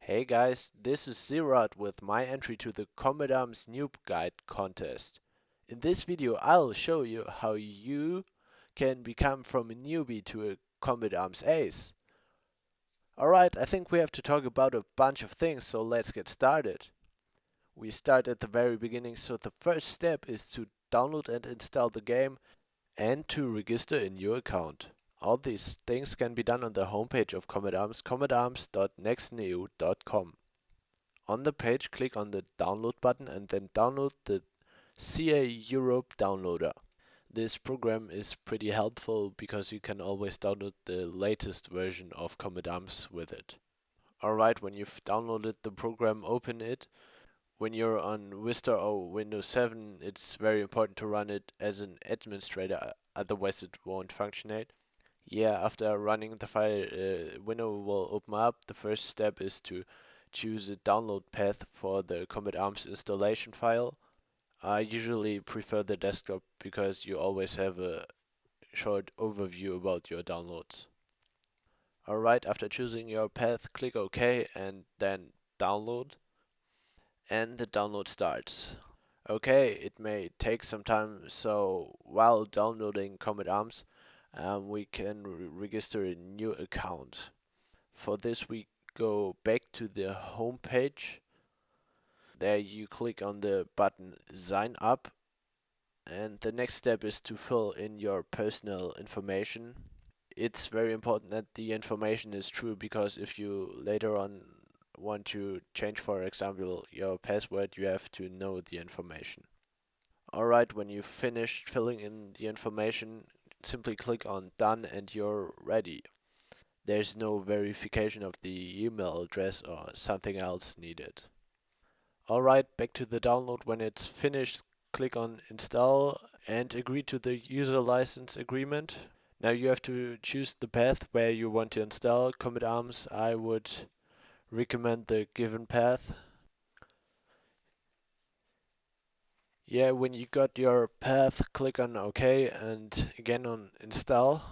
Hey guys, this is zZeroheart with my entry to the Combat Arms Noob Guide contest. In this video I'll show you how you can become from a newbie to a Combat Arms ace. Alright, I think we have to talk about a bunch of things, so let's get started. We start at the very beginning, so the first step is to download and install the game and to register a new account. All these things can be done on the homepage of Combat Arms, combatarms.nextneo.com. On the page, click on the download button and then download the CA Europe downloader. This program is pretty helpful because you can always download the latest version of Combat Arms with it. Alright, when you've downloaded the program, open it. When you're on Vista or Windows 7, it's very important to run it as an administrator, otherwise it won't functionate. Yeah, after running the file, window will open up. The first step is to choose a download path for the Combat Arms installation file. I usually prefer the desktop because you always have a short overview about your downloads. Alright, after choosing your path, click OK and then download. And the download starts. Okay, it may take some time, so while downloading Combat Arms, we can register a new account. For this we go back to the home page. There you click on the button Sign Up, and the next step is to fill in your personal information. It's very important that the information is true, because if you later on want to change, for example, your password, you have to know the information. Alright, when you've finished filling in the information, simply click on Done and you're ready. There's no verification of the email address or something else needed. Alright, back to the download. When it's finished, click on Install and agree to the user license agreement. Now you have to choose the path where you want to install Combat Arms. I would recommend the given path. Yeah, when you got your path, click on OK and again on Install,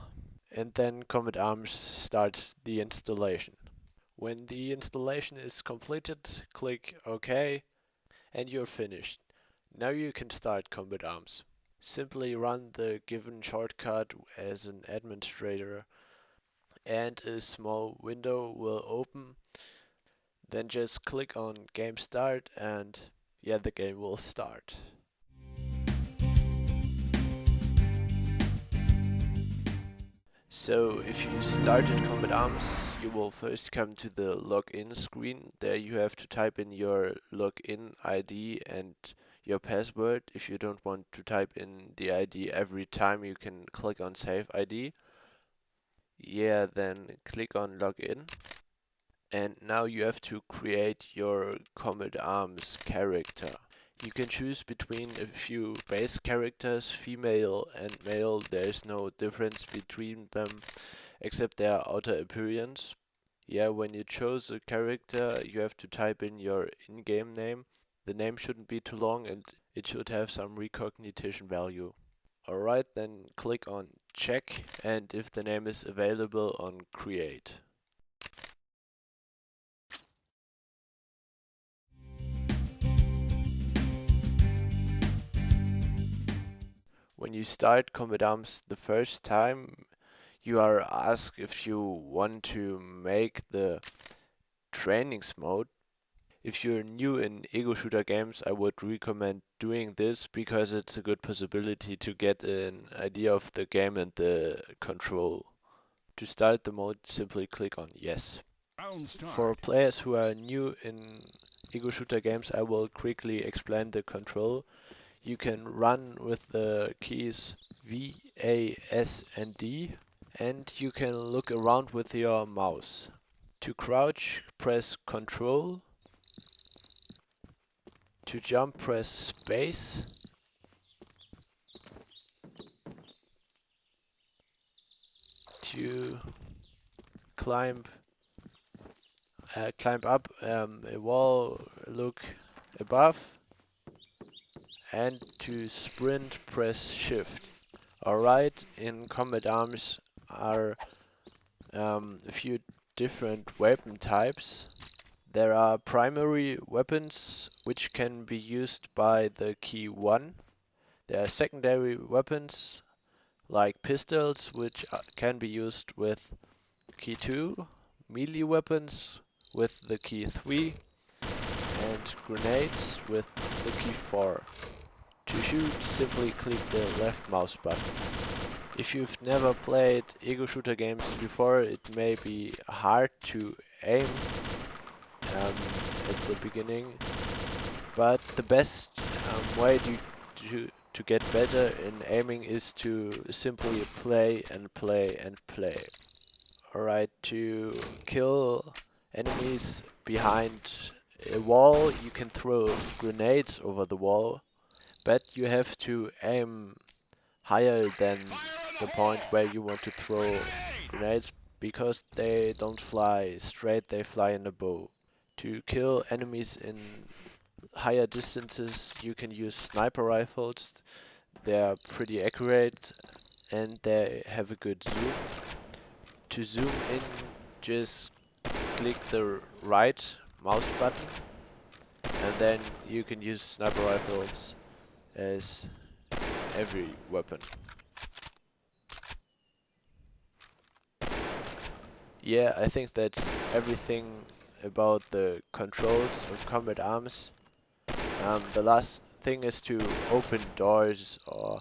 and then Combat Arms starts the installation. When the installation is completed, click OK and you're finished. Now you can start Combat Arms. Simply run the given shortcut as an administrator and a small window will open. Then just click on Game Start and yeah, the game will start. So if you started Combat Arms, you will first come to the login screen. There you have to type in your login ID and your password. If you don't want to type in the ID every time, you can click on Save ID. Yeah, then click on Login. And now you have to create your Combat Arms character. You can choose between a few base characters, female and male. There's no difference between them except their outer appearance. Yeah, when you chose a character, you have to type in your in-game name. The name shouldn't be too long and it should have some recognition value. Alright, then click on check, and if the name is available, on create. When you start Combat Arms the first time, you are asked if you want to make the trainings mode. If you're new in ego shooter games, I would recommend doing this because it's a good possibility to get an idea of the game and the control. To start the mode, simply click on yes. For players who are new in ego shooter games, I will quickly explain the control. You can run with the keys V, A, S and D, and you can look around with your mouse. To crouch, press Ctrl. To jump, press space. To climb up a wall, look above. And to sprint, press shift. Alright, in Combat Arms are a few different weapon types. There are primary weapons which can be used by the key 1. There are secondary weapons like pistols which can be used with key 2, melee weapons with the key 3, and grenades with the key 4. To shoot, simply click the left mouse button. If you've never played ego shooter games before, it may be hard to aim at the beginning, but the best way to get better in aiming is to simply play and play and play. Alright, to kill enemies behind a wall, you can throw grenades over the wall, but you have to aim higher than the point where you want to throw grenades, because they don't fly straight, they fly in a bow. To kill enemies in higher distances, you can use sniper rifles. They are pretty accurate and they have a good zoom. To zoom in, just click the right mouse button, and then you can use sniper rifles as every weapon. Yeah, I think that's everything about the controls of combat arms. The last thing is to open doors or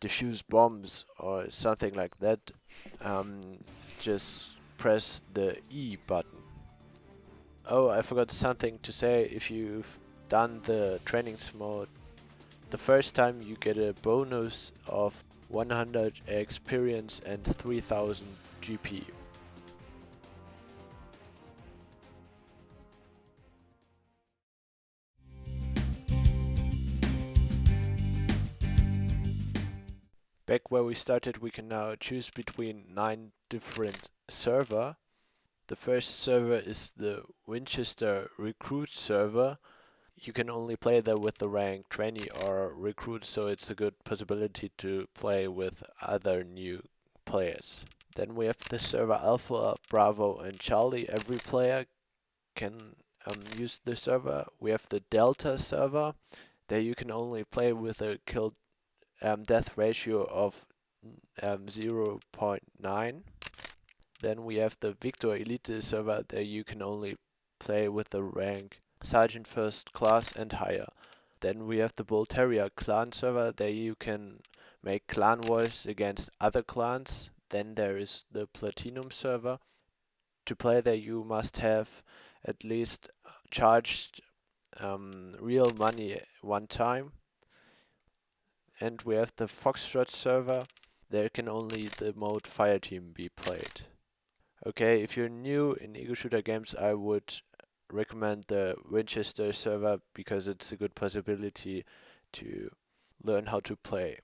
defuse bombs or something like that. Just press the E button. Oh, I forgot something to say. If you've done the trainings mode the first time, you get a bonus of 100 experience and 3000 GP. Back where we started, we can now choose between 9 different server. The first server is the Winchester Recruit server. You can only play there with the rank trainee or recruit, so it's a good possibility to play with other new players. Then we have the server Alpha, Bravo and Charlie. Every player can use the server. We have the Delta server. There you can only play with a kill death ratio of 0.9. Then we have the Victor Elite server. There you can only play with the rank Sergeant First Class and higher. Then we have the Bolteria clan server. There you can make clan wars against other clans. Then there is the Platinum server. To play there you must have at least charged real money one time. And we have the Foxtrot server. There can only the mode Fireteam be played. Okay, if you're new in ego shooter games, I would recommend the Winchester server because it's a good possibility to learn how to play.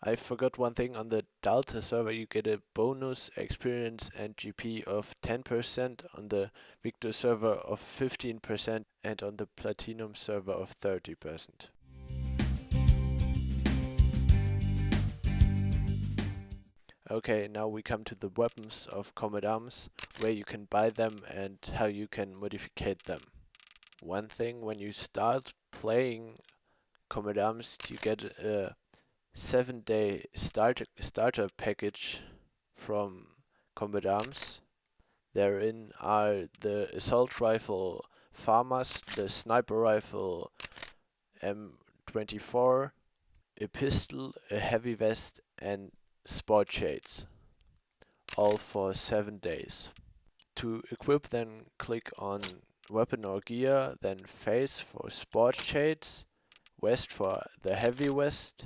I forgot one thing. On the Delta server you get a bonus experience and GP of 10%, on the Victor server of 15%, and on the Platinum server of 30%. Okay, now we come to the weapons of combat arms, where you can buy them and how you can modify them. One thing, when you start playing combat arms, you get a 7-day starter package from Combat Arms. Therein are the assault rifle FAMAS, the sniper rifle M24, a pistol, a heavy vest and sport shades, all for 7 days. To equip, then click on weapon or gear, then face for sport shades, vest for the heavy vest,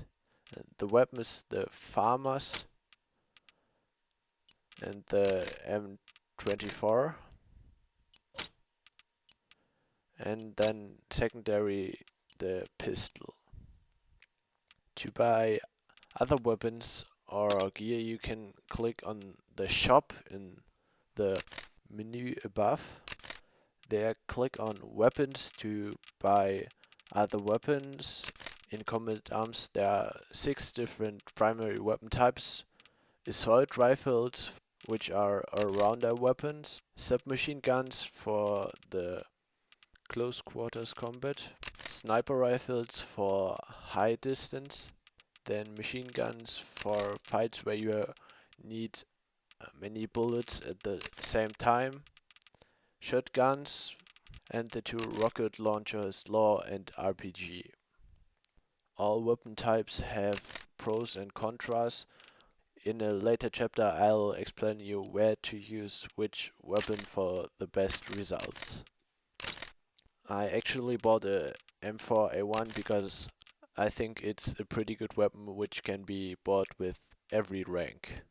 and the weapon is the FAMAS and the M24, and then secondary the pistol. To buy other weapons or gear, you can click on the shop in the menu above. There click on weapons to buy other weapons. In Combat Arms there are 6 different primary weapon types: assault rifles, which are all-rounder weapons, submachine guns for the close quarters combat, sniper rifles for high distance, then machine guns for fights where you need many bullets at the same time, shotguns, and the two rocket launchers LAW and RPG. All weapon types have pros and contras. In a later chapter I'll explain you where to use which weapon for the best results. I actually bought a M4A1 because I think it's a pretty good weapon which can be bought with every rank.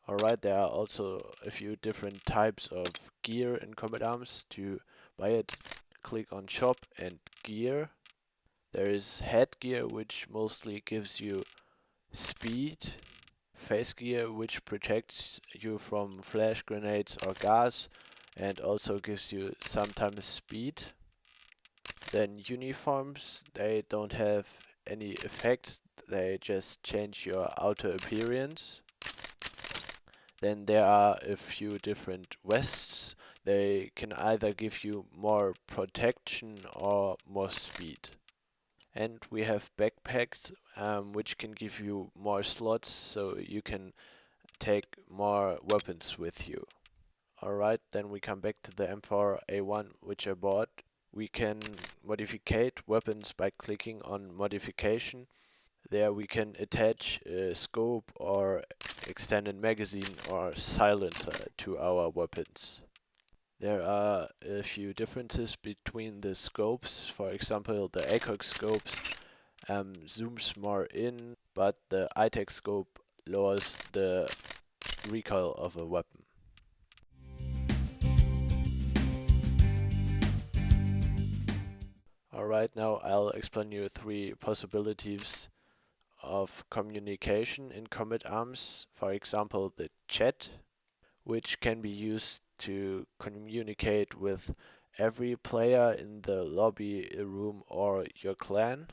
Alright, there are also a few different types of gear in Combat Arms. To buy it, click on Shop and Gear. There is headgear, which mostly gives you speed, face gear, which protects you from flash grenades or gas and also gives you sometimes speed. Then uniforms, they don't have any effects, they just change your outer appearance. Then there are a few different vests. They can either give you more protection or more speed. And we have backpacks, which can give you more slots, so you can take more weapons with you. Alright, then we come back to the M4A1, which I bought. We can modificate weapons by clicking on modification. There we can attach a scope or extended magazine or silencer to our weapons. There are a few differences between the scopes. For example, the ACOG scopes zooms more in, but the ITEC scope lowers the recoil of a weapon. Alright, now I'll explain you three possibilities of communication in Combat Arms. For example, the chat, which can be used to communicate with every player in the lobby, room, or your clan.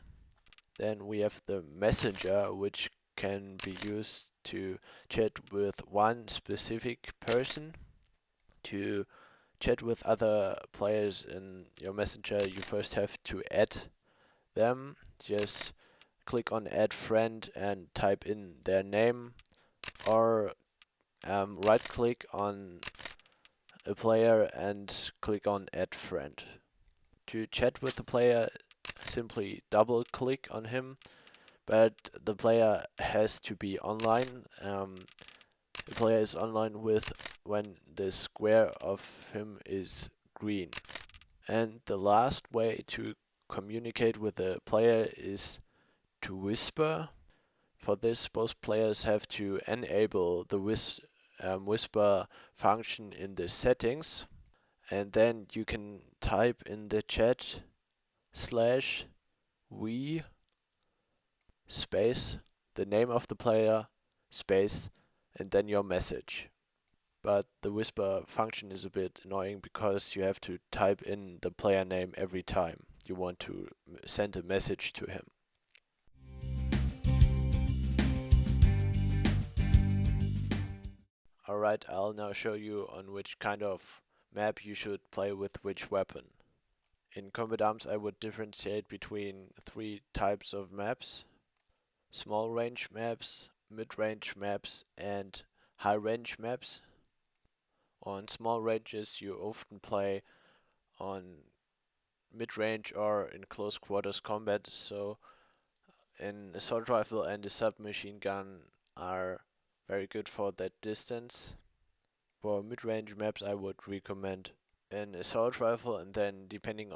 Then we have the messenger, which can be used to chat with one specific person. To chat with other players in your messenger, you first have to add them. Just click on add friend and type in their name, or right click on a player and click on add friend. To chat with the player, simply double click on him, but the player has to be online. The player is online when the square of him is green. And the last way to communicate with the player is to whisper. For this, both players have to enable the whisper function in the settings, and then you can type in the chat /we space the name of the player space and then your message. But the whisper function is a bit annoying because you have to type in the player name every time you want to send a message to him. Alright, I'll now show you on which kind of map you should play with which weapon. In Combat Arms I would differentiate between three types of maps: small range maps, mid-range maps, and high range maps. On small ranges you often play on mid-range or in close quarters combat, so an assault rifle and a submachine gun are very good for that distance. For mid-range maps I would recommend an assault rifle, and then depending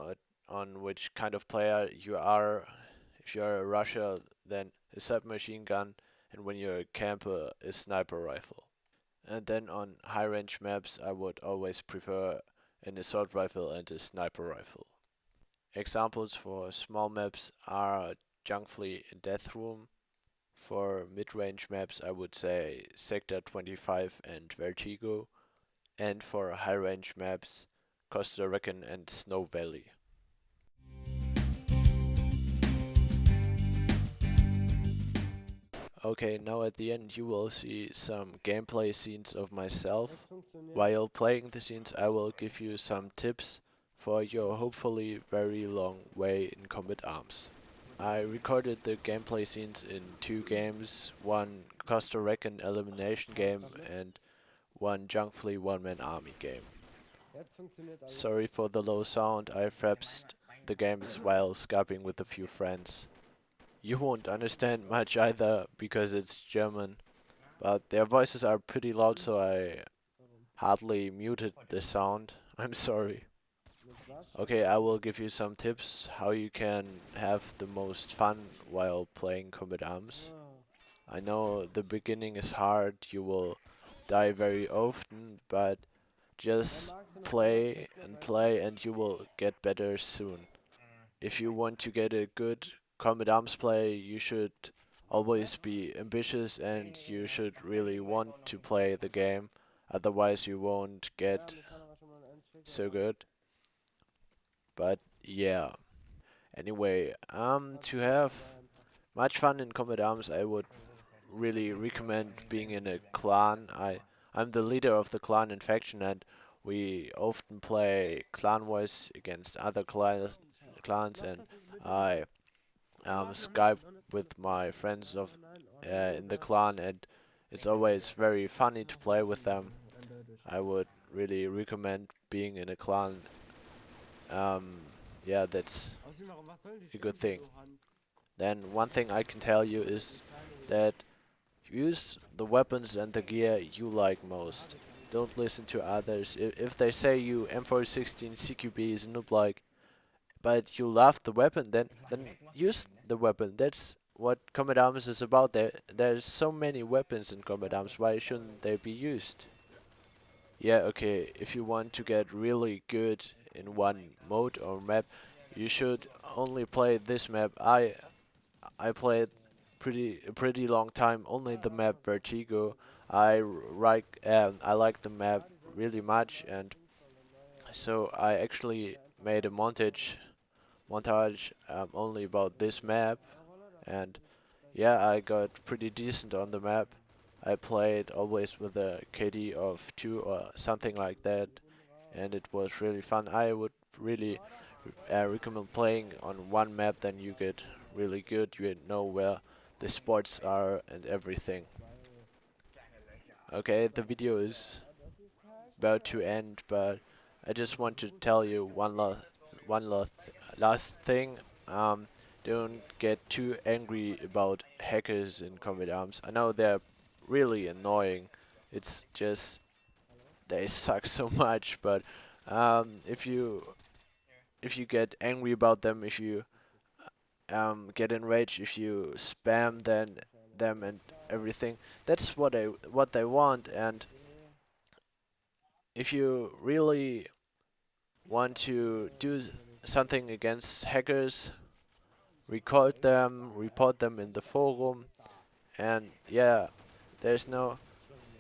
on which kind of player you are, if you're a rusher, then a submachine gun, and when you're a camper, a sniper rifle. And then on high range maps I would always prefer an assault rifle and a sniper rifle. Examples for small maps are Junk Fleet and Death Room. For mid-range maps I would say Sector 25 and Vertigo. And for high-range maps, Costa Rican and Snow Valley. Okay, now at the end you will see some gameplay scenes of myself. While playing the scenes, I will give you some tips for your hopefully very long way in Combat Arms. I recorded the gameplay scenes in two games, one Costa Rican elimination game and one Junk Flea one-man army game. Sorry for the low sound, I frapped the games while Skyping with a few friends. You won't understand much either because it's German, but their voices are pretty loud, so I hardly muted the sound. I'm sorry. Okay, I will give you some tips how you can have the most fun while playing Combat Arms. I know the beginning is hard, you will die very often, but just play and you will get better soon. If you want to get a good Combat Arms play, you should always be ambitious and you should really want to play the game, otherwise you won't get so good. But yeah. Anyway, to have much fun in Combat Arms, I would really recommend being in a clan. I'm the leader of the clan and faction, and we often play clan wars against other clans, and I Skype with my friends of in the clan, and it's always very funny to play with them. I would really recommend being in a clan. Um, yeah, that's a good thing. Then one thing I can tell you is that use the weapons and the gear you like most. Don't listen to others. If they say you M416 CQB is noob like, but you love the weapon, then use the weapon. That's what Combat Arms is about. There's so many weapons in Combat Arms. Why shouldn't they be used? Yeah, okay. If you want to get really good in one mode or map, you should only play this map. I played a pretty long time only the map Vertigo. I like the map really much, and so I actually made a montage only about this map, and yeah, I got pretty decent on the map. I played always with a KD of 2 or something like that, and it was really fun. I would really recommend playing on one map, then you get really good. You know where the spots are and everything. Okay, the video is about to end, but I just want to tell you one last thing. Um, don't get too angry about hackers in Combat Arms. I know they're really annoying. It's just they suck so much, but if you get angry about them, if you get enraged, if you spam them and everything, that's what they want. And if you really want to do something against hackers, report them in the forum, and yeah, there's no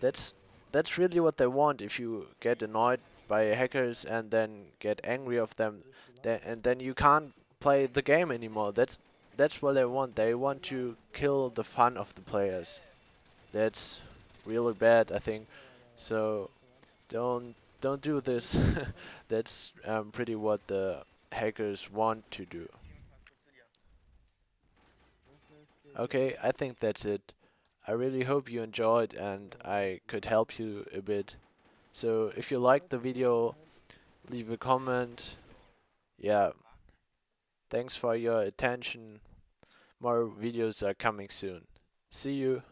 that's that's really what they want. If you get annoyed by hackers and then get angry of them, then you can't play the game anymore. That's what they want. They want to kill the fun of the players. That's really bad, I think. So don't do this. That's pretty what the hackers want to do. Okay, I think that's it. I really hope you enjoyed and I could help you a bit. So if you liked the video, leave a comment. Yeah, thanks for your attention. More videos are coming soon. See you.